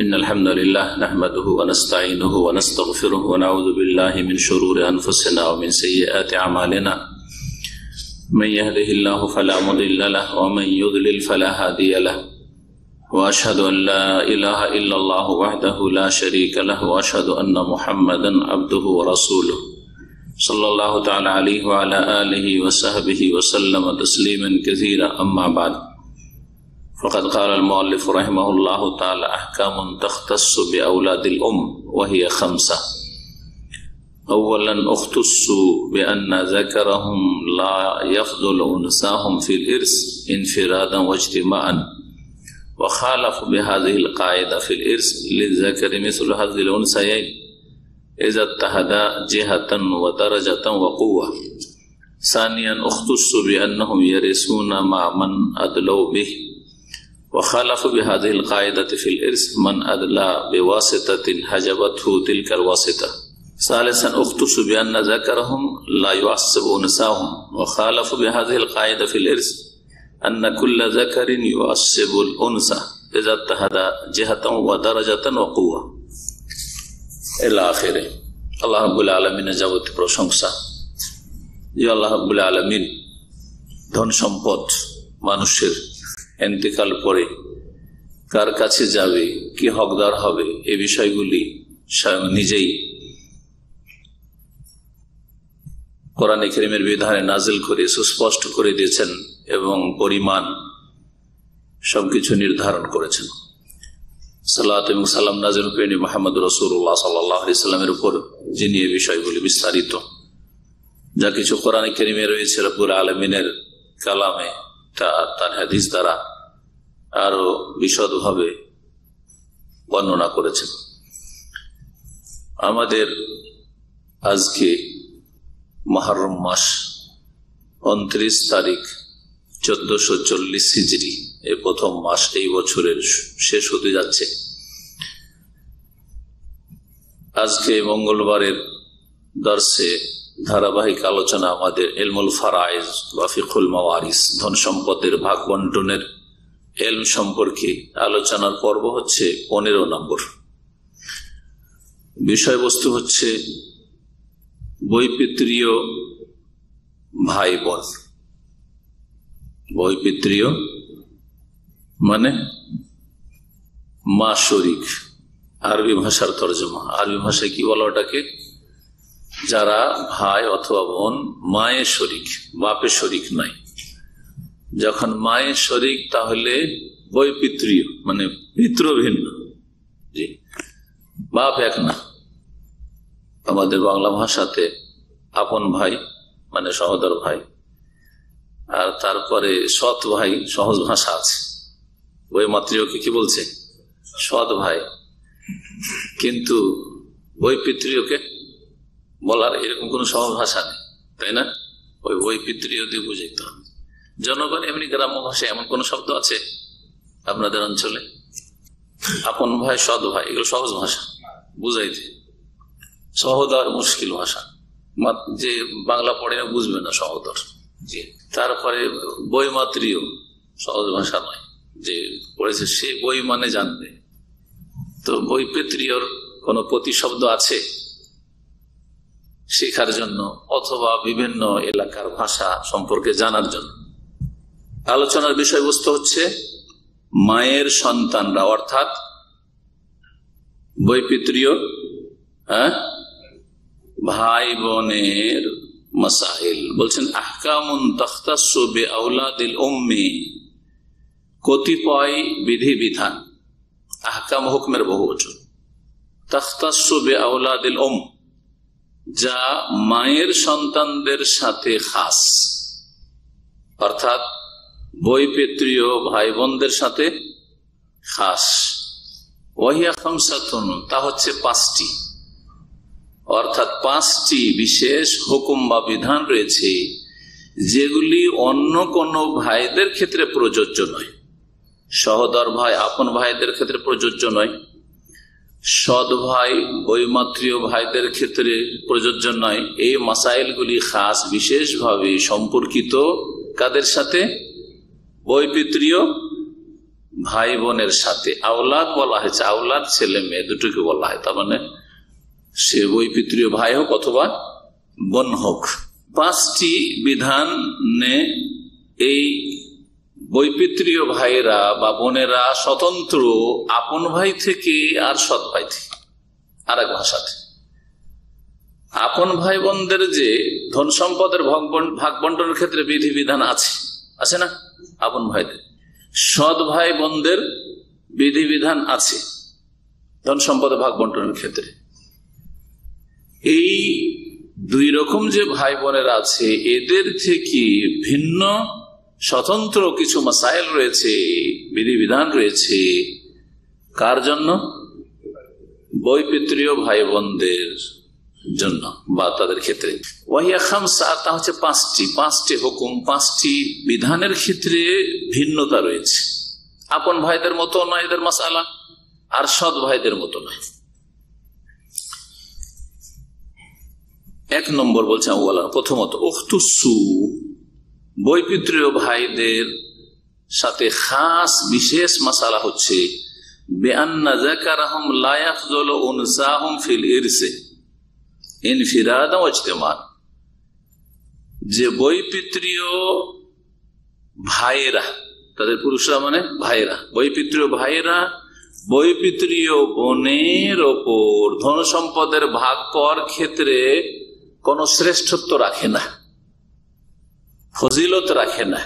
إن الحمد لله نحمده ونستعينه ونستغفره ونعوذ بالله من شرور أنفسنا ومن سيئات أعمالنا من يهده الله فلا مضل له ومن يضلل فلا هادي له وأشهد أن لا إله إلا الله وحده لا شريك له وأشهد أن محمدا عبده ورسوله صلى الله تعالى عليه وعلى آله وصحبه وسلم تسليما كثيرا أما بعد فقد قال المؤلف رحمه الله تعالى أحكام تختص بأولاد الأم وهي 5. أولا اختص بأن ذكرهم لا يفضل أنثاهم في الإرث انفرادا واجتماعا وخالف بهذه القاعدة في الإرث للذكر مثل حظ الأنثيين إذا اتحدا جهة ودرجة وقوة. ثانيا اختص بأنهم يرثون مع من أدلوا به وخالف بهذه القاعدة في الإرث من أدلى بواسطة حجبته تلك الواسطة. ثالثا اختص بأن ذكرهم لا يعصب أنثاهم وخالف بهذه القاعدة في الإرث أن كل ذكر يعصب الأنثى إذا اتحد جهة ودرجة وقوة إلى آخره. আল্লাহ রাব্বুল আলামিনের যাবতীয় প্রশংসা। যে আল্লাহ রাব্বুল আলামিন ধন সম্পদ মানুষের ইন্তেকাল পরে কার কাছে যাবে, কি হকদার হবে, এই বিষয়গুলি স্বয়ং নিজেই কোরআনে কারীমের বিধানে নাজিল করে সুস্পষ্ট করে দিয়েছেন এবং পরিমাণ সবকিছু নির্ধারণ করেছেন। সালাত এবং সালাম নাজিল করেন মুহাম্মদ রাসূলুল্লাহ সাল্লাল্লাহু আলাইহি সাল্লামের উপর, যিনি এই বিষয়গুলি বিস্তারিত যা কিছু কোরআনে কারীমে রয়েছে রব্বুল আলামিনের কালামে তার হাদিস দ্বারা আরো বিশদভাবে বর্ণনা করেছেন। আমাদের আজকে মুহররম মাস 29 তারিখ 1440 হিজরি, এই প্রথম মাস এই বছরের শেষ হতে যাচ্ছে। আজকে মঙ্গলবারের দর্শে ধারাবাহিক আলোচনা আমাদের ইলমুল ফারাইজ ওয়া ফিকহুল মাওয়ারিস, ধন সম্পদের ভাগ বন্টনের ইলম সম্পর্কে আলোচনার পর্ব হচ্ছে 15 নম্বর। বিষয়বস্তু হচ্ছে বৈপিত্রীয় ভাই বোন। বৈপিত্রীয় মানে মা শরিক, আরবি ভাষার তর্জমা। আরবি ভাষায় কি বলা ওটাকে? যারা ভাই অথবা বোন মায়ের শরিক, বাপের শরিক নাই। যখন মায়ের শরিক তাহলে বৈপিত্রীয় মানে পিতৃ ভিন্ন, জি, বাপ এক না। আমাদের বাংলা ভাষাতে আপন ভাই মানে সহোদর ভাই, আর তারপরে সৎ ভাই সহজ ভাষা আছে। বৈমাতৃকে কি বলছে? সৎ ভাই। কিন্তু বৈপিত্রীয়কে বলার এরকম কোন সহজ ভাষা নেই, তাই না? ওই বৈপিত্রীয় দিয়ে বুঝাইতে হবে। জনগণ এমনি গ্রাম্য ভাষায় এমন কোন শব্দ আছে আপনাদের অঞ্চলে? আপন ভাই, সৎ ভাই, এগুলো সহজ ভাষা বুঝাইতে। সহোদর মুশকিল ভাষা, যে বাংলা পড়ে না বুঝবে না সহোদর। জি, তারপরে বৈমাতৃয় সহজ ভাষা নয়, যে পড়েছে সে বই মানে জানবে। তো বৈপিত্রীয়র কোন প্রতিশব্দ আছে শেখার জন্য অথবা বিভিন্ন এলাকার ভাষা সম্পর্কে জানার জন্য? আলোচনার বিষয়বস্তু হচ্ছে মায়ের সন্তানরা, অর্থাৎ বৈপিত্রীয় ভাই বোনের মাসাইল। বলছেন আহকামুন তাখতাসসু বিআওলাদিল উম্মি, কতিপয় বিধি বিধান। আহকাম হুকমের বহুবচন। তাখতাসসু বিআওলাদিল উম, যা মায়ের সন্তানদের সাথে খাস, অর্থাৎ বৈপিত্রীয় ভাই বোনদের সাথে খাস। ওয়াহিয়া খামসাতুন, তা হচ্ছে 5টি, অর্থাৎ 5টি বিশেষ হুকুম বা বিধান রয়েছে যেগুলি অন্য কোন ভাইদের ক্ষেত্রে প্রযোজ্য নয়। সহোদর ভাই, আপন ভাইদের ক্ষেত্রে প্রযোজ্য নয়। সৎ ভাই, বৈমাতৃয় ভাইদের ক্ষেত্রে প্রযোজ্য নয়। এই মাসাইলগুলি খাস, বিশেষভাবে সম্পর্কিত কাদের সাথে? বৈপিত্রীয় ভাই বোনের সাথে, আওলাদ বলা হয়েছে, আওলাদ ছেলে মেয়ে দুটোকে বলা হয়, তার মানে সে বৈপিত্রীয় ভাই হোক অথবা বোন হোক। 5টি বিধানে এই বৈপিত্রীয় ভাইরা বা বোনেরা স্বতন্ত্র আপন ভাই থেকে আর সৎ ভাই থেকে। আর এক ভাষাতে আপন ভাই বোনদের যে ধন সম্পদের ভাগ বন্টনের ক্ষেত্রে বিধিবিধান আছে না আপন ভাইদের, সৎ ভাই বোনদের বিধিবিধান আছে ধন সম্পদের ভাগ বন্টনের ক্ষেত্রে। এই দুই রকম যে ভাই বোনেরা আছে এদের থেকে ভিন্ন স্বতন্ত্র কিছু মাসাইল রয়েছে, বিধিবিধান রয়েছে। কার জন্য? বৈপিত্রীয় ভাই বোনদের জন্য বা তাদের ক্ষেত্রে। ওয়াহিয়া খামসা, তা হচ্ছে 5টি হুকুম, 5টি বিধানের ক্ষেত্রে ভিন্নতা রয়েছে। আপন ভাইদের মতো নয় এদের মাসালা, আর সৎ ভাইদের মতো নয়। 1 নম্বর বলছে প্রথমত উখতুসু, বৈপিত্রীয় ভাইদের সাথে খাস বিশেষ মাসালা হচ্ছে বেআন্না যাকারাহুম লা ইয়াফযুলু উনসাহুম ফিল ইরসি ইনফিরাদান ওয়া ইজতিমা, যে বৈপিত্রীয় ভাইয়েরা, তাদের পুরুষরা মানে ভাইয়েরা, বৈপিত্রীয় ভাইয়েরা বৈপিত্রীয় বোনের ওপর ধন সম্পদের ভাগ পাওয়ার ক্ষেত্রে কোন শ্রেষ্ঠত্ব রাখে না, ফজিলত রাখে না।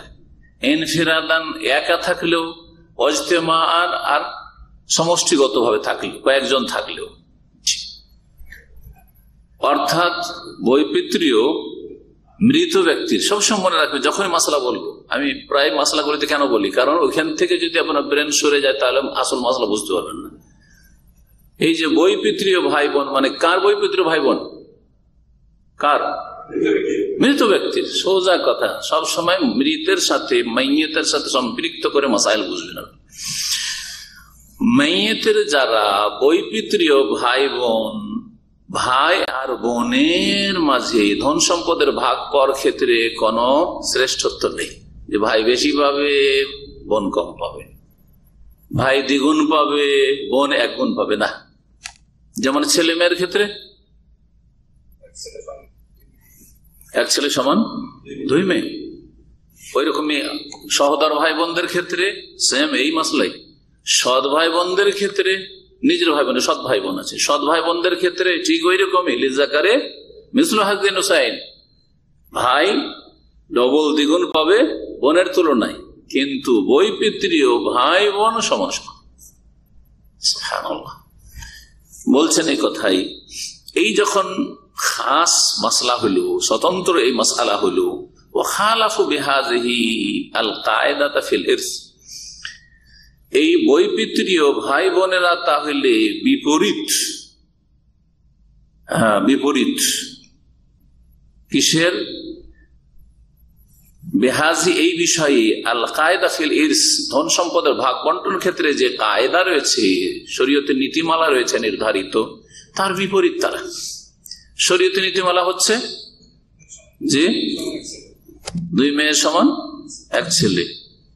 ইনফিরাদান, একা থাকলেও, ইজতিমাআন, আর সমষ্টিগত ভাবে থাকলেও, কয়েকজন থাকলেও। অর্থাৎ বৈপিত্রীয় মৃত ব্যক্তির সবসময় মনে রাখবে, যখনই মাসলা বলবো, আমি প্রায় মাসলাগুলিতে কেন বলি, কারণ ওইখান থেকে যদি আপনার ব্রেন সরে যায় তাহলে আসল মাসলা বুঝতে পারবেন না। এই যে বৈপিত্রীয় ভাই বোন, মানে কার বৈপিত্রীয় ভাই বোন? কার? মৃত ব্যক্তির। সোজা কথা, সব সময় মৃতের সাথে, মাইয়েতের সাথে সম্পৃক্ত করে মাসাইল বুঝবেন। মাইয়েতের যারা বৈপিত্রীয় ভাই বোন, ভাই আর বোনের মাঝে ধন সম্পদের ভাগ পাওয়ার ক্ষেত্রে কোন শ্রেষ্ঠত্ব নেই, যে ভাই বেশি পাবে বোন কম পাবে, ভাই দ্বিগুণ পাবে বোন 1 গুণ পাবে না। যেমন ছেলে মেয়ের ক্ষেত্রে 1 ছেলে সমান 2 মেয়ে, ওই রকমই সহোদর ভাই বোনদের ক্ষেত্রে সেম এই মাসলাই। সৎ ভাই বোনদের ক্ষেত্রে, নিজের ভাই বোনের সৎ ভাই বোন আছে, সৎ ভাই বোনদের ক্ষেত্রে ঠিক ওই রকমই লিজাকারে মিসলু হাজ্জিন হুসাইন, ভাই ডবল দ্বিগুণ পাবে বোনের তুলনায়, কিন্তু বৈপিত্রীয় ভাই বোন সমান সমান। সুবহানাল্লাহ, বলছেন এই কথাই। এই যখন খাস মাসলা হলো, স্বতন্ত্র এই মাসআলা হলো, ওয়া খালাফু বিহাযিহি আল কায়দাতা ফিল ইরস, এই বৈপিত্রীয় ভাই বোনেরা তাহলে বিপরীত কিসের? বেহাজি, এই বিষয়ে আল কায়দা ফিল ইরস, ধন সম্পদের ভাগ বন্টন ক্ষেত্রে যে কায়দা রয়েছে, শরীয়তের নীতিমালা রয়েছে নির্ধারিত, তার বিপরীত তারা। শরীয়তের নীতিমালা হচ্ছে যে 2 মেয়ের সমান 1 ছেলে,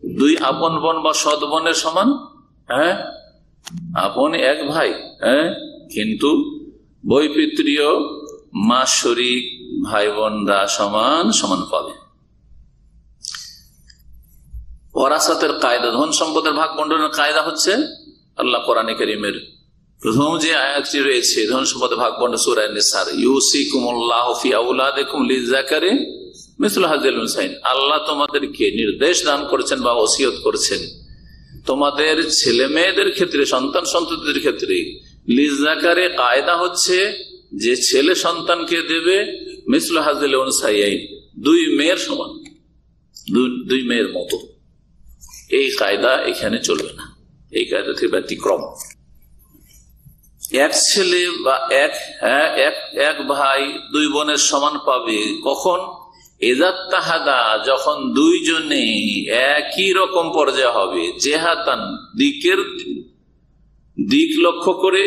2 আপন বোন বা সৎ বোনের সমান আপন 1 ভাই, কিন্তু বৈপিত্রীয় মা শরীক ভাই বোনরা সমান সমান পাবে। ওয়ারাসাতের কায়দা, ধন সম্পদের ভাগ বন্টনের কায়দা হচ্ছে আল্লাহ কোরআনে কারীমের প্রথম যে আয়াতটি রয়েছে ধন সম্পদের ভাগ বন্টন, সূরা নিসার, ইউসিকুমুল্লাহু ফি আওলাদিকুম লিযাকারি মিসলু হাযিল উনসাইন, আল্লাহ তোমাদেরকে নির্দেশ দান করেছেন বা ওসিয়ত করেছেন তোমাদের ছেলে মেয়েদের ক্ষেত্রে, সন্তান সন্ততিদের ক্ষেত্রে, লিযাকারে কায়দা হচ্ছে যে ছেলে সন্তানকে দেবে মিসলু হাযিল উনসাইন, 2 মেয়ের সমান, 2 মেয়ের মতো। এই কায়দা এখানে চলবে না, এই কায়দা থেকে ব্যতিক্রম। 1 ছেলে বা এক ভাই 2 বোনের সমান পাবে কখন? এজাত তাহাদা, যখন 2 জনে একই রকম পর্যায়ে হবে, জেহাতান দিক লক্ষ্য করে,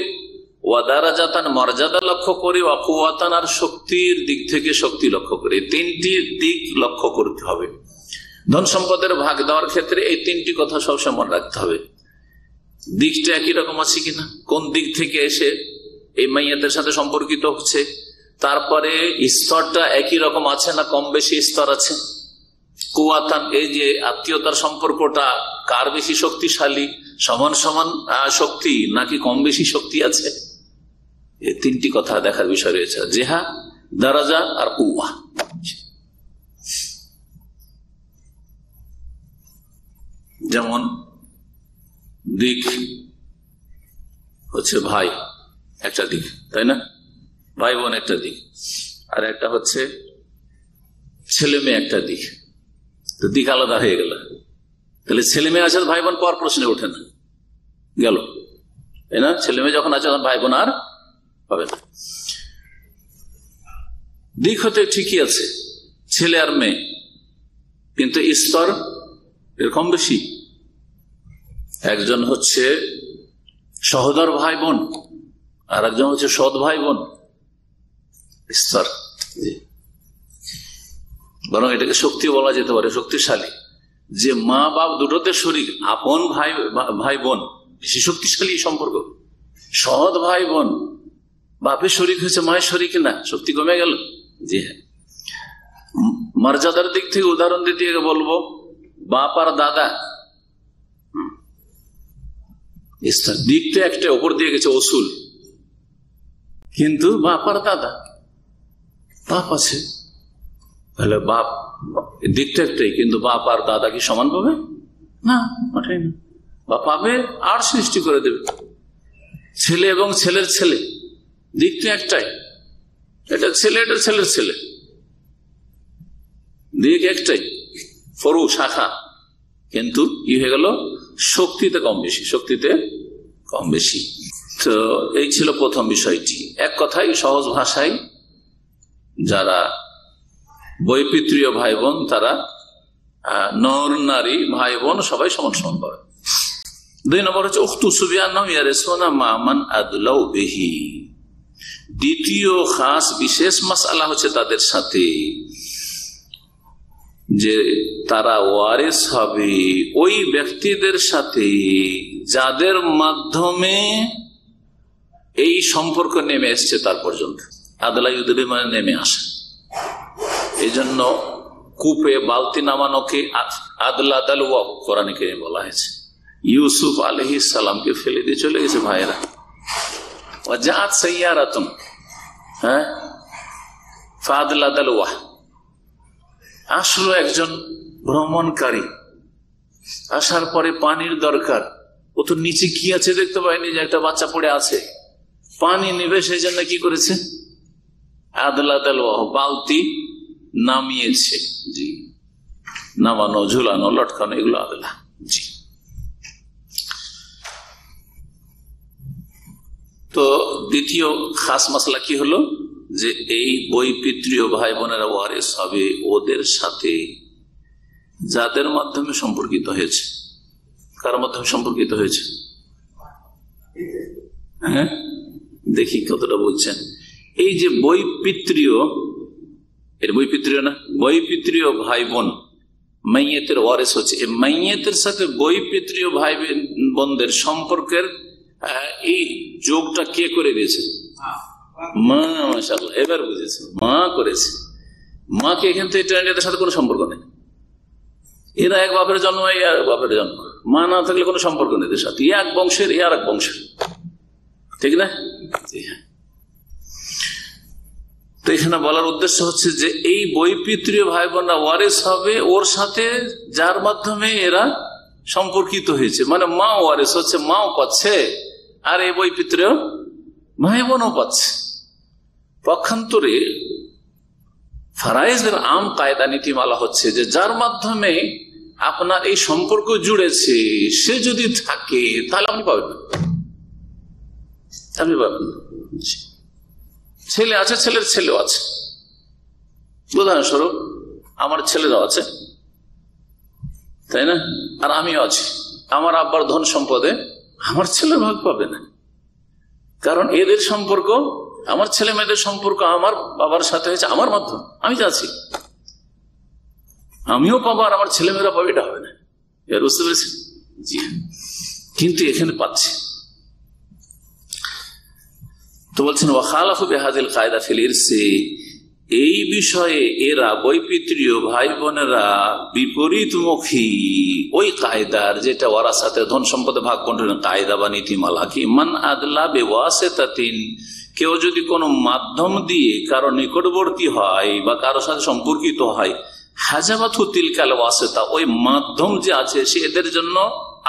ওয়াদারাজাতান মর্যাদা লক্ষ্য করে, ওয়াকুয়াতান আর শক্তির দিক থেকে শক্তি লক্ষ্য করে, 3টি দিক লক্ষ্য করতে হবে। ধন সম্পদের ভাগ দেওয়ার ক্ষেত্রে এই 3টি কথা সবসময় মনে রাখতে হবে। দিকটা একই রকম আছে কিনা, কোন দিক থেকে এসে এই মাইয়াতের সাথে সম্পর্কিত হচ্ছে, তারপরে স্তরটা একই রকম আছে না কম বেশি স্তর আছে। কুয়াতান, এই যে আত্মীয়তার সম্পর্কটা কার বেশি শক্তিশালী, সমান সমান শক্তি নাকি কম বেশি শক্তি আছে, এই তিনটি কথা দেখার বিষয় রয়েছে। জেহা, দারাজা আর কুয়া। যেমন দিক হচ্ছে ভাই একটা দিক, তাই না, ভাই বোন একটা দিক, আর একটা হচ্ছে ছেলে মেয়ে একটা দিক, তো দিক আলাদা হয়ে গেল। তাহলে ছেলে মেয়ে আছে ভাই বোন পাওয়ার প্রশ্নে ওঠে না, গেল, তাই না। ছেলে মেয়ে যখন আছে তখন ভাই বোন আর হবে না। দিক হতে ঠিকই আছে ছেলে আর মেয়ে, কিন্তু স্তর এরকম বেশি। একজন হচ্ছে সহোদর ভাই বোন আর একজন হচ্ছে সৎ ভাই বোন, স্তর। বরং এটাকে শক্তি বলা যেতে পারে, শক্তিশালী। যে মা বাপ দুটোতে শরীক, আপন ভাই বোন বেশি শক্তিশালী সম্পর্ক। সৎ ভাই বোন, বাপে শরীক হয়েছে মায়ের শরীক না, শক্তি কমে গেল। জি হ্যাঁ, মর্যাদার দিক থেকে উদাহরণ দিতে বলবো বাপ আর দাদা, দিক তো একটা, ওপর দিয়ে গেছে অসুল, কিন্তু বাপ আর দাদা, বাপ আছে, তাহলে বাপ দিকটা একটাই, কিন্তু বাপ আর দাদা কি সমান পাবে না, ওটাই না। বাপ পাবে আর সৃষ্টি করে দেবে। ছেলে এবং ছেলের ছেলে, দিকটা একটাই, এটা ছেলে এটা ছেলের ছেলে, দিক একটাই, ফরু শাখা, কিন্তু কি হয়ে গেল, শক্তিতে কম বেশি, শক্তিতে কম বেশি। তো এই ছিল প্রথম বিষয়টি। এক কথায় সহজ ভাষায় যারা বৈপিত্রীয় ভাই বোন তারা নর নারী ভাই বোন সবাই সমান সমান পাবে। 2 নম্বর হচ্ছে উখতু সুবিয়ান্নাহুম ইয়ারিসুনা মা মান আদলাউ বিহি। দ্বিতীয় খাস বিশেষ মাসআলা হচ্ছে তাদের সাথে যে তারা ওয়ারিস হবে ওই ব্যক্তিদের সাথে যাদের মাধ্যমে এই সম্পর্ক নেমে এসছে তার পর্যন্ত। আদলা ইউদলি মানে নেমে আসে, এই জন্য কূপে বালতি নামানোকে আদলা দালওয়া কোরআনে কারিমে বলা হয়েছে। ইউসুফ আলাইহিস সালামকে ফেলে দিয়ে চলে গেছে ভাইয়েরা, ওয়াজাআত সাইয়ারাতুন, হ্যাঁ, ফাদলা দালওয়া, আসলো একজন ভ্রমণকারী, আসার পরে পানির দরকার, ও তো নিচে কি আছে দেখতে পায়নি যে একটা বাচ্চা পড়ে আছে, পানি নেবে, সেই জন্য কি করেছে, আদলা দালওয়া, বালতি নামিয়েছে। জি, নামানো, ঝুলানো, লটকানো, এগুলো আদলা। জি, তো দ্বিতীয় খাস মশলা কি হলো যে এই বৈপিত্রীয় ভাই বোনেরা ওয়ারিস হবে ওদের সাথে যাদের মাধ্যমে সম্পর্কিত হয়েছে। কার মাধ্যমে সম্পর্কিত হয়েছে, হ্যাঁ, দেখি কতটা বলছেন। এই যে বৈপিত্রীয়, এর বৈপিত্রীয় না, বৈপিত্রীয় ভাই বোন মাইয়েতের ওয়ারিস হচ্ছে। এই মাইয়েতের সাথে বৈপিত্রীয় ভাই বোনদের সম্পর্কের এই যোগটা কে করে দিয়েছে, মা। মাশাআল্লাহ, এবার বুঝেছে, মা করেছে। মাকে এখান থেকে এদের সাথে কোনো সম্পর্ক নেই, এরা এক বাপের জন্ম, এক বাপের জন্ম, মা না থাকলে কোনো সম্পর্ক নেই এদের সাথে, এক বংশের আর এক বংশের, ঠিক না। তো এখানে বলার উদ্দেশ্য হচ্ছে যে এই বৈপিত্রীয় ভাই বোনরা ওয়ারিস হবে ওর সাথে যার মাধ্যমে এরা সম্পর্কিত হয়েছে, মানে মা ওয়ারিস হচ্ছে, মাও পাচ্ছে আর এই বৈপিত্রীয় ভাই বোনও পাচ্ছে। পক্ষান্তরে ফারায়েজের আম কায়দা নীতিমালা হচ্ছে যে যার মাধ্যমে আপনার এই সম্পর্ক জুড়েছে সে যদি থাকে তাহলে আপনি পাবেন না, আপনি পাবেন না। ছেলে আছে, ছেলের ছেলেও আছে, উদাহরণস্বরূপ আমার ছেলেরাও আছে, তাই না, আর আমিও আছি। আমার আব্বার ধন সম্পদে আমার ছেলে ভাগ পাবে না, কারণ এদের সম্পর্ক, আমার ছেলে মেয়েদের সম্পর্ক আমার বাবার সাথে হয়েছে আমার মাধ্যমে, আমি যাচ্ছি, আমিও পাবো আর আমার ছেলে মেয়েরা পাবে, এটা হবে না। এর বুঝতে পেরেছি? জি। কিন্তু এখানে পাচ্ছে। তো বলছেন ওয়াখালাফু বিহাযিল কায়দা ফিল ইরসি, এই বিষয়ে এরা বৈপিত্রীয় ভাই বোনেরা বিপরীতমুখী ওই কায়দার, যেটা ওরা সাথে ধন সম্পদে ভাগ বন্টনের কায়দা বা নীতিমালা, কি মান আদলা বিওয়াসিতাতিন, কেউ যদি কোনো মাধ্যম দিয়ে কারো নিকটবর্তী হয় বা কারোর সাথে সম্পর্কিত হয়, হাজাবাতু তিলকাল ওয়াসিতা, ওই মাধ্যম যে আছে সে এদের জন্য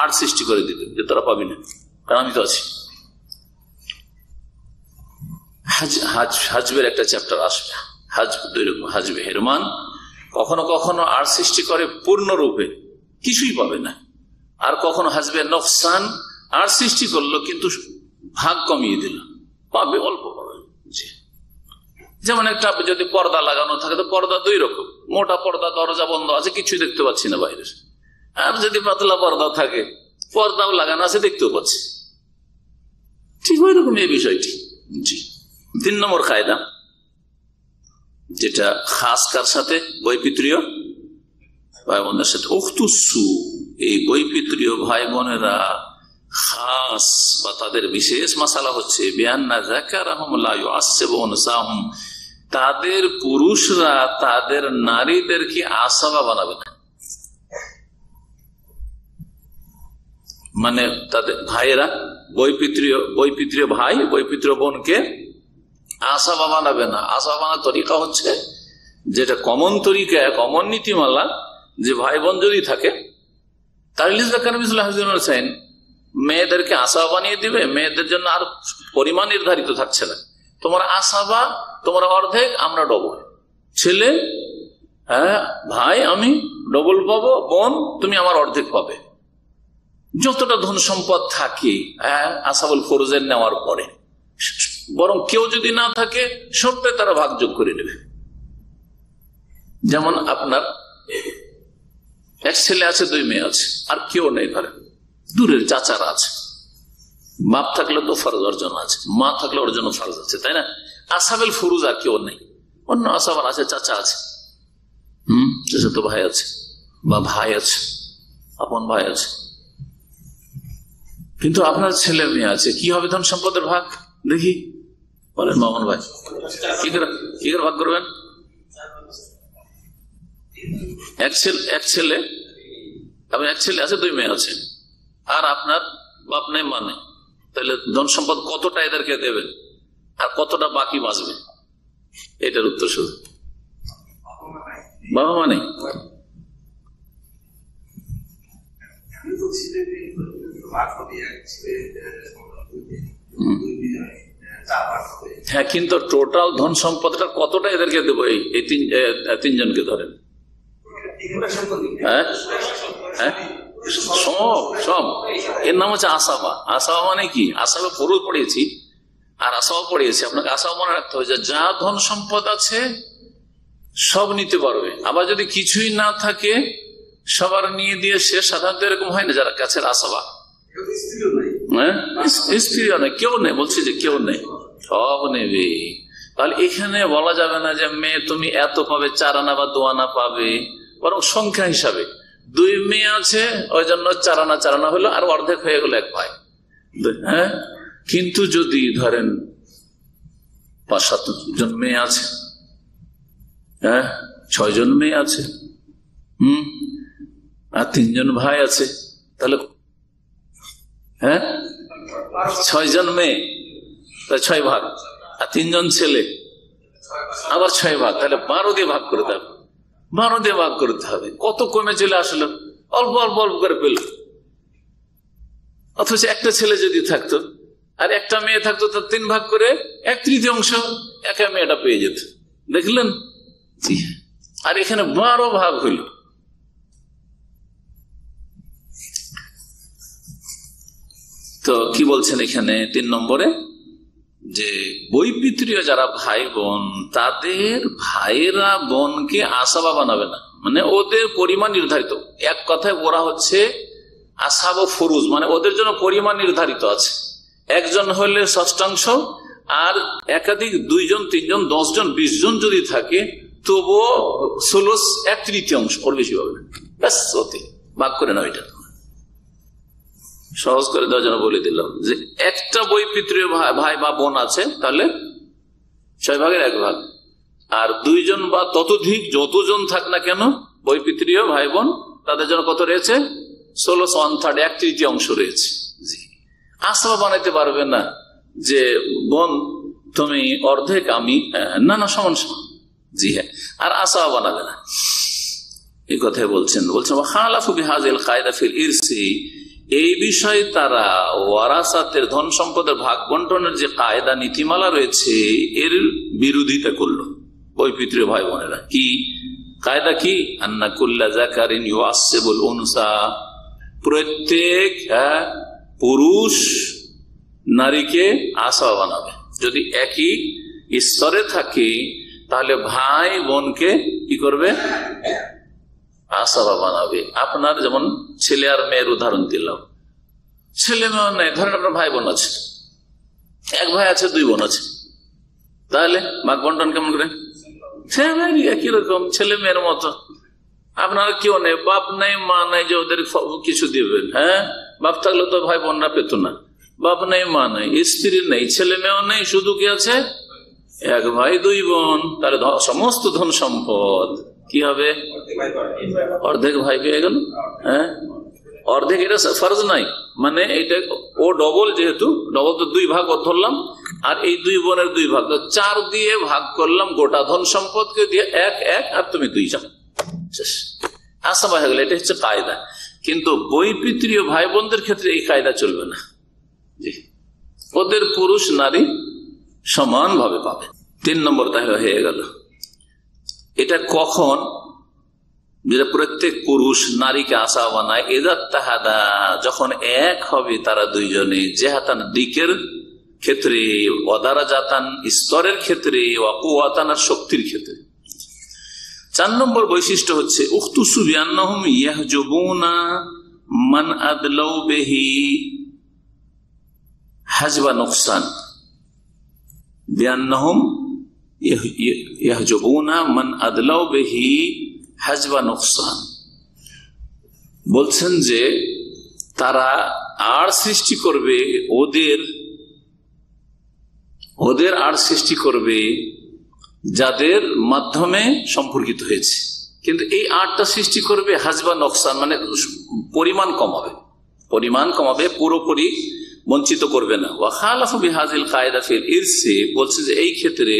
আর সৃষ্টি করে দিবে যে তোরা পাবি না, কারণ আমি তো আছি। হাজবের একটা চ্যাপ্টার আসবে, হাজবে হেরমান, কখনো কখনো আর সৃষ্টি করে পূর্ণরূপে কিছুই পাবে না, আর কখনো হাজবে নকসান, আর সৃষ্টি করলো কিন্তু ভাগ কমিয়ে দিল, পাবে অল্প পাবে। যেমন একটা যদি পর্দা লাগানো থাকে তো পর্দা দুই রকম, মোটা পর্দা দরজা বন্ধ আছে কিছুই দেখতে পাচ্ছি না বাইরে, আর যদি পাতলা পর্দা থাকে পর্দাও লাগানো আছে দেখতেও পাচ্ছি, ঠিক ওই রকম এই বিষয়টি। জি, 3 নম্বর কায়দা, যেটা খাস কার সাথে, বৈপিত্রীয় ভাই বোনের সাথে। উখতুসু, এই বৈপিত্রীয় ভাই বোনেরা খাস বা তাদের বিশেষ মাসালা হচ্ছে বিআন্না যাকারাহুম লা ইউআসসিবু উনসাহুম, তাদের পুরুষরা তাদের নারীদেরকে আসাবা বানাবে না, মানে তাদের ভাইয়েরা বৈপিত্রীয় ভাই বৈপিত্রীয় বোনকে আসাবা বানাবে না। আসাবা বানার তরিকা হচ্ছে যেটা কমন তরিকা, কমন নীতিমালা, যে ভাই বোন যদি থাকে তাহলে মেয়েদেরকে আসাবা বানিয়ে দিবে, মেয়েদের জন্য আর পরিমাণ নির্ধারিত থাকছে না, তোমার আসাবা তোমার অর্ধেক, আমরা ডবল, ছেলে হ্যাঁ ভাই আমি ডবল পাবো, বোন তুমি আমার অর্ধেক পাবে। যতটা ধন সম্পদ থাকে আসাবুল ফরজের নেওয়ার পরে, বরং কেউ যদি না থাকে সবটাই তারা ভাগযোগ করে নেবে। যেমন আপনার এক ছেলে আছে, 2 মেয়ে আছে, আর কেউ নেই ঘরে, দূরের চাচারা আছে, বাপ থাকলে তো ফরজ অর্জন আছে, মা থাকলে ওর জন্য ফরজ আছে, তাই না? আসাবেল ফরুজ আর কেউ নেই, অন্য আসাবার আছে, চাচা আছে, চাচাতো ভাই আছে, বা ভাই আছে, আপন ভাই আছে, কিন্তু আপনার ছেলে মেয়ে আছে, কি হবে ধন সম্পদের ভাগ? দেখি বলেন মামুন ভাই, কি করে ভাগ করবেন? এক ছেলে আছে, 2 মেয়ে আছে, আর আপনার বাপ নেই মা নেই, তাহলে ধন সম্পদ কতটা এদেরকে দেবেন আর কতটা বাকি বাঁচবে? এটার উত্তর শুধু বাবা মা নেই। হ্যাঁ, কিন্তু টোটাল ধন সম্পদটা কতটা এদেরকে দেবো? এই 3 জনকে ধরেন, হ্যাঁ হ্যাঁ সব, এর নাম হচ্ছে আসাবা। আসাবা মানে কি? আসাবা ফরজ পড়িয়েছি আর আসাবা পড়িয়েছি, আপনাকে আসাবা মনে রাখতে হবে যে যা ধন সম্পদ আছে সব নিতে পারবে, আবার যদি কিছুই না থাকে সবার নিয়ে দিয়ে সে, সাধারণত এরকম হয় না, যারা কাছের আসাবা, হ্যাঁ স্ত্রীও নেই, কেউ নেই, বলছি যে কেউ নেই, সব নেবে। তাহলে এখানে বলা যাবে না যে মেয়ে তুমি এত পাবে, 4 আনা বা 2 আনা পাবে, বরং সংখ্যা হিসাবে 2 মেয়ে আছে ওই জন্য 4 আনা হলো, আর অর্ধেক হয়ে গেল 1 ভাই, হ্যাঁ। কিন্তু যদি ধরেন 5-7 জন মেয়ে আছে, হ্যাঁ 6 জন মেয়ে আছে, আর 3 জন ভাই আছে, তাহলে হ্যাঁ 6 জন মেয়ে, 6 ভাগ, আর 3 জন ছেলে, আবার 6 ভাগ, তাহলে 12 দিয়ে ভাগ করতে হবে, 12 দিয়ে ভাগ করতে হবে। কত কমে চলে আসলো, অল্প অল্প অল্প করে পেল। অথচ একটা ছেলে যদি থাকতো আর একটা মেয়ে থাকতো, তার 3 ভাগ করে 1/3 একা মেয়েটা পেয়ে যেত, দেখলেন? আর এখানে 12 ভাগ হইল। তো কি বলছেন এখানে 3 নম্বরে, যে বৈপিত্রীয় যারা ভাই বোন, তাদের ভাইয়েরা বোনকে আসাবা বানাবে না, মানে ওদের পরিমাণ নির্ধারিত। এক কথায় ওরা হচ্ছে আসাব ফরুজ, মানে ওদের জন্য পরিমাণ নির্ধারিত আছে। একজন হলে ষষ্ঠাংশ, আর একাধিক 2 জন 3 জন 10 জন 20 জন যদি থাকে তবুও 16 1/3, ওর বেশি হবে না, ব্যাস ওতে ভাগ করে নাও। এটা সহজ করে দেওয়ার জন্য বলে দিলাম যে একটা বৈপিত্রীয় ভাই বা বোন আছে, তাহলে 6 ভাগের 1 ভাগ। আর 2 জন বা ততোধিক যতজন থাক না কেন বৈপিত্রীয় ভাই বোন, তাদের জন্য কত রয়েছে? 16 1/3, 1/3 অংশ রয়েছে। জি, আসবা বানাইতে পারবে না যে বোন তুমি অর্ধেক আমি না, সমান সমান। জি হ্যাঁ, আর আসবা বানাবে না, এই কথাই বলছেন। খালাফু বিহাযিল কায়দা ফিল ইরসি, এই বিষয়ে তারা ওয়ারাসাতের ধন সম্পদের ভাগ বন্টনের যে কায়দা নীতিমালা রয়েছে এর বিরোধিতা করলো বৈপিত্রীয় ভাই বোনেরা। কি কায়দা? কি? আন্না কুল্লা যাকারিন ইউআসসিবুল উনসা, প্রত্যেক পুরুষ নারীকে আসবা বানাবে। যদি একই স্তরে থাকে তাহলে ভাই বোনকে কি করবে? আসবা বানাবে। আপনার যেমন ছেলে আর মেয়ের উদাহরণ দিলাম, ছেলে মেয়ে নেই, ধরেন আপনার ভাই বোন আছে, 1 ভাই আছে 2 বোন আছে, তাহলে ভাগ বন্টন কেমন করে? একই রকম ছেলে মেয়ের মতো। আপনার কেউ নেই, বাপ নেই, মা নেই যে ওদের কিছু দিবেন। হ্যাঁ, বাপ থাকলে তো ভাই বোনরা পেত না। বাপ নেই, মা নেই, স্ত্রী নেই, ছেলে মেয়েও নেই, শুধু কি আছে? 1 ভাই 2 বোন। তাহলে সমস্ত ধন সম্পদ কি হবে? অর্ধেক ভাই পেয়ে গেল। হ্যাঁ, অর্ধেক, এটা ফরজ নাই, মানে এটা ও ডবল, যেহেতু ডবল তো 2 ভাগ ধরলাম, আর এই 2 বোনের 2 ভাগ, তো 4 দিয়ে ভাগ করলাম গোটা ধন সম্পদকে দিয়ে, 1 আর তুমি 2 যাও, আসবা হয়ে গেল। এটা হচ্ছে কায়দা। কিন্তু বৈপিত্রীয় ভাই বোনদের ক্ষেত্রে এই কায়দা চলবে না। ওদের পুরুষ নারী সমান ভাবে পাবে। 3 নম্বর তাহলে হয়ে গেল। এটা কখন? যেটা প্রত্যেক পুরুষ নারীকে আসা বানায়, এদার তাহাদা, যখন এক হবে তারা 2 জনে, জেহাতান দিকের ক্ষেত্রে, ওয়াদারা জাতান স্তরের ক্ষেত্রে, ওয়াকুয়াতান আর শক্তির ক্ষেত্রে। 4 নম্বর বৈশিষ্ট্য হচ্ছে উখতুসু বিআন্নাহুম ইয়াহজুবুনা মান আদলাউ বিহি হাজবা নুকসান, বিআন্নাহুম ইয়াহজুবুনা মান আদলাউ বিহি হাজবা নুকসান। বলছেন যে তারা আড় সৃষ্টি করবে, ওদের আড় সৃষ্টি করবে যাদের মাধ্যমে সম্পর্কিত হয়েছে, কিন্তু এই আড়টা সৃষ্টি করবে হাজবা নকসান, মানে পরিমাণ কমাবে, পুরোপুরি বঞ্চিত করবে না। ওয়া খালাফু বিহাযিল কায়দা ফিল ইরসি, বলছে যে এই ক্ষেত্রে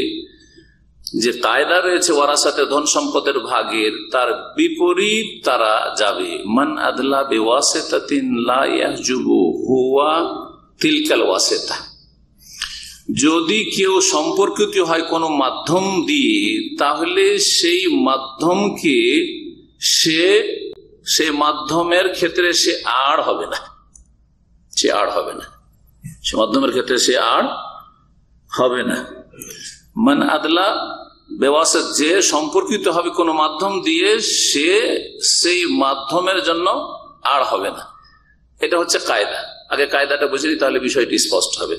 যে কায়দা রয়েছে ওয়ারাসাতে ধন সম্পদের ভাগের, তার বিপরীত তারা যাবে। মান আদলা বিওয়াসিতাতিন লা ইয়াহজুবু হুয়া তিলকাল ওয়াসিতা, যদি কেউ সম্পর্কিত হয় কোনো মাধ্যম দিয়ে, তাহলে সেই মাধ্যমকে সে মাধ্যমের ক্ষেত্রে সে আড় হবে না, সে মাধ্যমের ক্ষেত্রে সে আড় হবে না। মান আদলা বেওয়াসিত, যে সম্পর্কিত হবে কোনো মাধ্যম দিয়ে, সে সেই মাধ্যমের জন্য আড় হবে না। এটা হচ্ছে কায়দা। আগে কায়দাটা বুঝে নিই, তাহলে বিষয়টি স্পষ্ট হবে।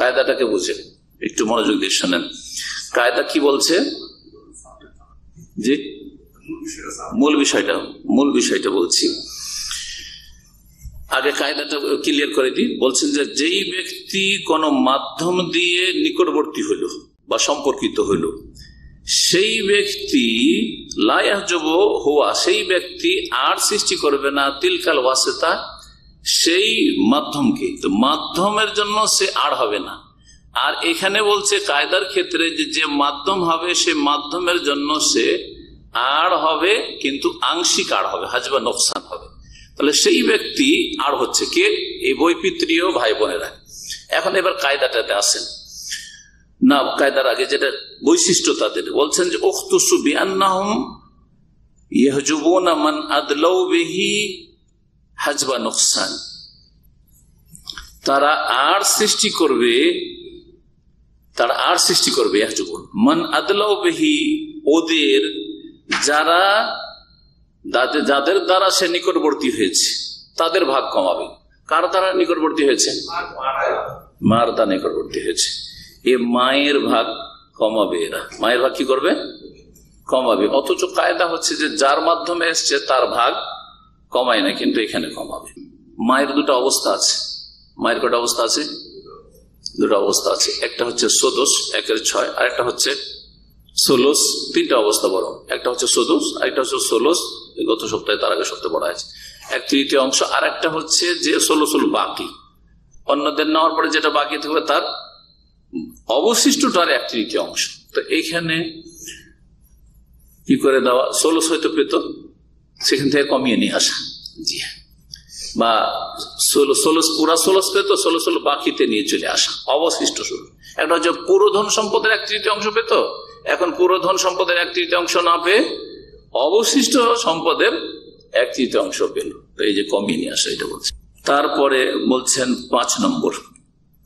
কায়দাটাকে বুঝে একটু মনোযোগ দিয়ে শোনেন। কায়দা কি বলছে? জি, মূল বিষয়টা বলছি। আগে কায়দাটা ক্লিয়ার করে দিই। বলছেন যে যেই ব্যক্তি কোনো মাধ্যম দিয়ে নিকটবর্তী হইল বা সম্পর্কিত হইল, সেই ব্যক্তি লা ইয়াহজুবু হুয়া, সেই ব্যক্তি আর সৃষ্টি করবে না তিলকাল ওয়াসিতা, সেই মাধ্যমকে, তো মাধ্যমের জন্য সে আড় হবে না। আর এখানে বলছে কায়দার ক্ষেত্রে যে মাধ্যম হবে, সে মাধ্যমের জন্য সে আড় হবে, কিন্তু আংশিক আড় হবে, হাজবা নোকসান হবে। তাহলে সেই ব্যক্তি আড় হচ্ছে কে? এই বৈপিত্রীয় ভাই বোনেরা। এখন এবার কায়দাটাতে আসেন না, কায়দার আগে যেটা বৈশিষ্ট্য তাদের বলছেন যে উখতুসু বিআন্নাহুম ইয়াহজুবুনা মান আদলাউ বিহি হাজবা নুকসান, তারা আর সৃষ্টি করবে ইয়াহজুবুন মান আদলাউ বিহি, ওদের যাদের দ্বারা সে নিকটবর্তী হয়েছে তাদের ভাগ কমাবে। কার দ্বারা নিকটবর্তী হয়েছে? মার দ্বারা নিকটবর্তী হয়েছে, এ মায়ের ভাগ কমাবে। এরা মায়ের ভাগ কি করবে? কমাবে। অথচ কায়দা হচ্ছে যে যার মাধ্যমে এসছে তার ভাগ কমায় না, কিন্তু এখানে কমাবে। মায়ের দুটো অবস্থা আছে। মায়ের কটা অবস্থা আছে? দুটো অবস্থা আছে। একটা হচ্ছে সদোষ, 1/6, আর একটা হচ্ছে ষোলশ। তিনটা অবস্থা বরং, একটা হচ্ছে সদোষ, আরেকটা হচ্ছে ষোলশ, গত সপ্তাহে তার আগে সপ্তাহে পড়া আছে, 1/3 অংশ। আর একটা হচ্ছে যে ষোলশল বাকি, অন্যদের নেওয়ার পরে যেটা বাকি থাকবে তার অবশিষ্টটার 1/3 অংশ। তো এইখানে কি করে দেওয়া? ষোলশ হয়তো পেত, সেখান থেকে কমিয়ে নিয়ে আসা, জি, বা ষোলশ পুরা ষোলশ পেত, ষোলশ বাকিতে নিয়ে চলে আসা, অবশিষ্ট ষোলশ। একটা হচ্ছে পুরো ধন সম্পদের 1/3 অংশ পেত, এখন পুরো ধন সম্পদের 1/3 অংশ না পেয়ে অবশিষ্ট সম্পদের 1/3 অংশ পেল। তো এই যে কমিয়ে নিয়ে আসা, এটা বলছে। তারপরে বলছেন 5 নম্বর,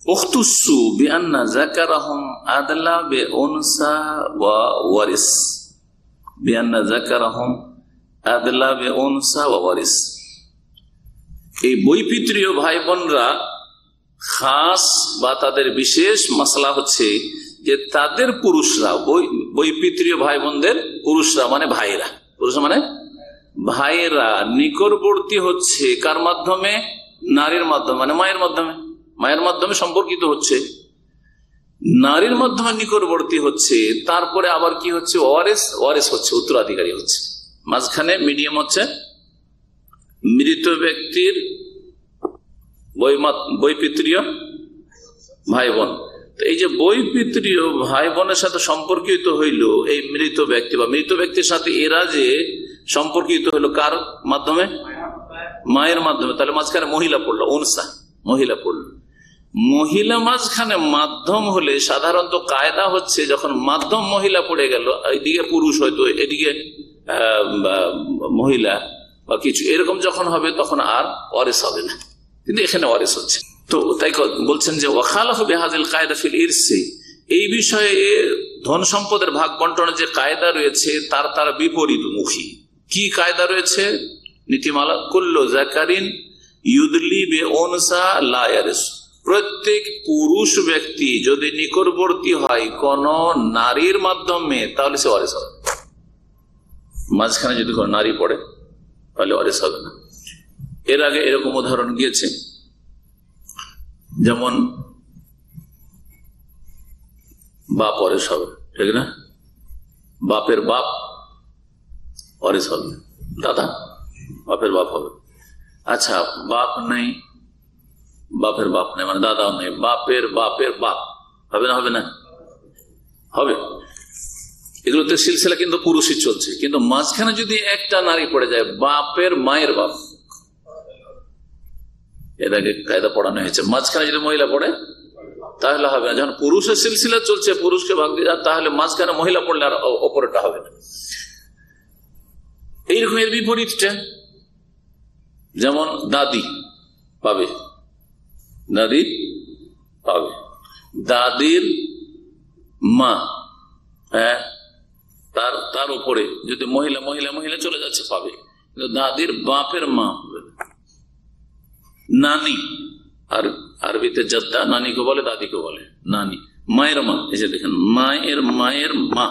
উখতুসু বিআন্না যাকারাহুম আদলা বিউনসা ওয়া ওয়ারিস। বিআন্না যাকারাহুম আদলা বিউনসা ওয়া ওয়ারিস। এই বৈপিত্রীয় ভাই বোনরা খাস বা তাদের বিশেষ মাসলা হচ্ছে যে তাদের পুরুষরা, বৈপিত্রীয় ভাই বোনদের পুরুষরা মানে ভাইরা, পুরুষরা মানে ভাইরা নিকটবর্তী হচ্ছে কার মাধ্যমে? নারীর মাধ্যমে, মানে মায়ের মাধ্যমে। মায়ের মাধ্যমে সম্পর্কিত হচ্ছে, নারীর মাধ্যমে নিকটবর্তী হচ্ছে। তারপরে আবার কি হচ্ছে? ওয়ারিস। ওয়ারিস হচ্ছে উত্তরাধিকারী হচ্ছে। মাঝখানে মিডিয়াম হচ্ছে মৃত ব্যক্তির বৈপিত্রীয় ভাই বোন। এই যে বৈপিত্রীয় ভাই বোনের সাথে সম্পর্কিত হইল এই মৃত ব্যক্তি, বা মৃত ব্যক্তির সাথে এরা যে সম্পর্কিত হইলো কার মাধ্যমে? মায়ের মাধ্যমে। তাহলে মাঝখানে মহিলা পড়লো, উনসা, মহিলা পড়লো। মহিলা মাঝখানে মাধ্যম হলে সাধারণত কায়দা হচ্ছে যখন মাধ্যম মহিলা পড়ে গেল, এদিকে পুরুষ হয়তো এদিকে মহিলা বা কিছু এরকম যখন হবে তখন আর ওয়ারিস হবে না, কিন্তু এখানে ওয়ারিস হচ্ছে। তো তাই বলছেন যে ওয়াখালাফু বিহাযিল কায়দা ফিল ইরসি, এই বিষয়ে ধন সম্পদের ভাগ বন্টনের যে কায়দা রয়েছে তার বিপরীতমুখী। কি কায়দা রয়েছে? নীতিমালা, কুল্লু যাকারিন ইউদলি বিউনসা লা ইয়ারিস। প্রত্যেক পুরুষ ব্যক্তি যদি নিকটবর্তী হয় কোন নারীর মাধ্যমে তাহলে সে ওয়ারিস হবে। মাঝখানে যদি কোনো নারী পড়ে তাহলে ওয়ারিস হবে না। এর আগে এরকম উদাহরণ গিয়েছে, যেমন বাপ ওয়ারিস হবে, ঠিক না? বাপের বাপ ওয়ারিস হবে, দাদা বাপের বাপ হবে। আচ্ছা, বাপ নেই, বাপের বাপ নেই মানে দাদাও নেই, বাপের বাপের বাপ হবে না? হবে না? হবে। এগুলোতে সিলসিলা কিন্তু পুরুষই চলছে, কিন্তু মাঝখানে যদি একটা নারী পড়ে যায়, বাপের মায়ের বাপ, এর আগে কায়দা পড়ানো হয়েছে, মাঝখানে যদি মহিলা পড়ে তাহলে হবে না। যখন পুরুষের সিলসিলা চলছে, পুরুষকে ভাগ দিয়ে যায়, তাহলে মাঝখানে মহিলা পড়লে আর ওপরেটা হবে না। এইরকম এর বিপরীতটা, যেমন দাদি পাবে, দাদি পাবে, দাদির মা, হ্যাঁ, তার উপরে যদি মহিলা মহিলা মহিলা চলে যাচ্ছে পাবে, কিন্তু দাদির বাপের মা হবে। নানি, আর আরবিতে জাদ্দা নানিকে বলে, দাদিকে বলে নানি। মায়ের মা, এই যে দেখেন মায়ের মায়ের মা,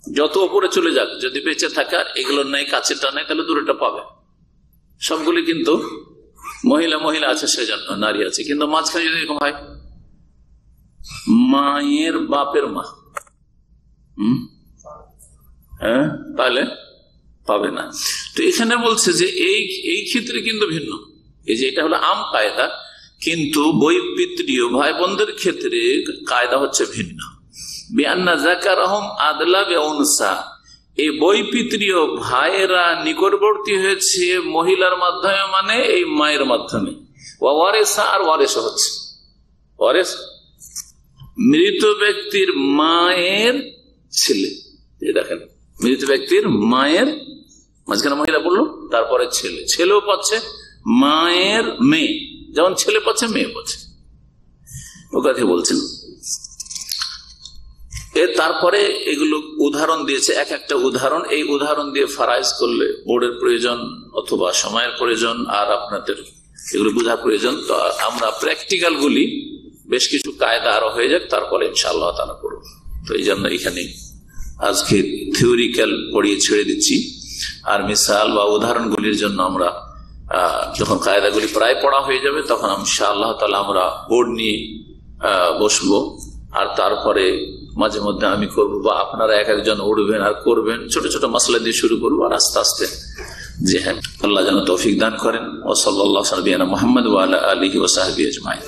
যত উপরে চলে যাক, যদি বেঁচে থাকে আর এগুলোর নাই, কাছেটা নাই, তাহলে দূরেটা পাবে। সবগুলি কিন্তু মহিলা মহিলা আছে, সেজন্য নারী আছে, কিন্তু মাঝখানে যদি এরকম হয় মায়ের বাপের মা, হ্যাঁ, তাহলে পাবে না। তো এখানে বলছে যে এই ক্ষেত্রে কিন্তু ভিন্ন, এই যে এটা হলো আম কায়দা, কিন্তু বৈপিত্রীয় ভাই বোনদের ক্ষেত্রে কায়দা হচ্ছে ভিন্ন। বিআন্না যাকারাহুম আদলা বিউনসা, এই বৈপিত্রীয় ভাইয়েরা নিকটবর্তী হয়েছে মহিলার মাধ্যমে, মানে এই মায়ের মাধ্যমে। ওয়ারিসা, আর ওয়ারিস হচ্ছে ওয়ারিস মৃত ব্যক্তির মায়ের ছেলে। দেখেন, মৃত ব্যক্তির মায়ের মাঝখানে মহিলা বললো, তারপরে ছেলে, ছেলেও পাচ্ছে, মায়ের মেয়ে, যেমন ছেলে পাচ্ছে মেয়ে পাচ্ছে, ও কথা বলছেন। তারপরে এগুলো উদাহরণ দিয়েছে, এক একটা উদাহরণ, এই উদাহরণ দিয়ে ফারাইজ করলে বোর্ডের প্রয়োজন অথবা সময়ের প্রয়োজন, আর আপনাদের এগুলো বোঝার প্রয়োজন। তো আমরা প্র্যাকটিক্যাল গুলি বেশ কিছু কায়দা আরো হয়ে যাক, তারপরে ইনশাআল্লাহ তাআলা করব। তো এই জন্য এখানে আজকে থিওরিক্যাল পড়িয়ে ছেড়ে দিচ্ছি, আর মিসাল বা উদাহরণগুলির জন্য আমরা যখন কায়দাগুলি প্রায় পড়া হয়ে যাবে তখন ইনশাআল্লাহ তাআলা আমরা বোর্ড নিয়ে বসবো। আর তারপরে মাঝে মধ্যে আমি করবো বা আপনারা এক একজন উঠবেন আর করবেন, ছোট ছোট মাসলা দিয়ে শুরু করবো আর আস্তে আস্তে। জি হ্যাঁ, আল্লাহ যেন তৌফিক দান করেন। ও সাল্লাল্লাহু আলা নবিয়িনা মুহাম্মদ ওয়া আলা আলিহি ওয়া সাহবিহি আজমাইন।